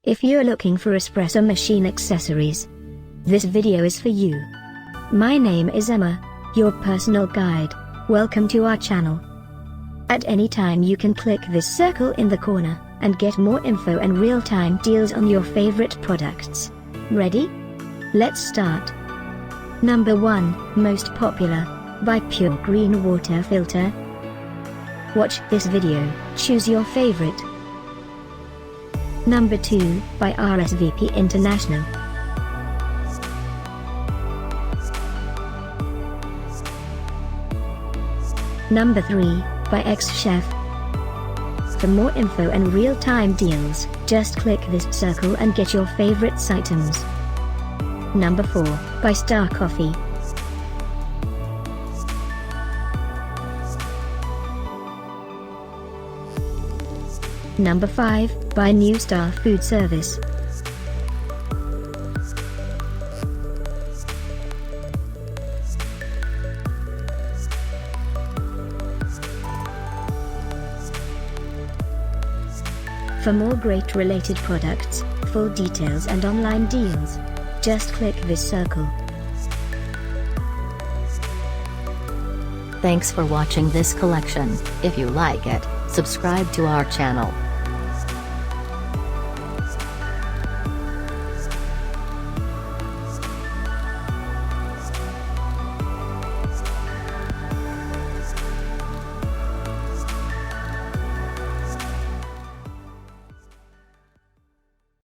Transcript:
If you're looking for espresso machine accessories, this video is for you. My name is Emma, your personal guide. Welcome to our channel. At any time you can click this circle in the corner, and get more info and real-time deals on your favorite products. Ready? Let's start. Number 1, Most Popular, by Pure Green Water Filter. Watch this video, choose your favorite. Number 2, by Rsvp International. Number 3, by Chef. For more info and real-time deals, just click this circle and get your favorites items. Number 4, by Star Coffee. Number 5, by New Star Foodservice. For more great related products, full details and online deals, just click this circle. Thanks for watching this collection. If you like it, subscribe to our channel.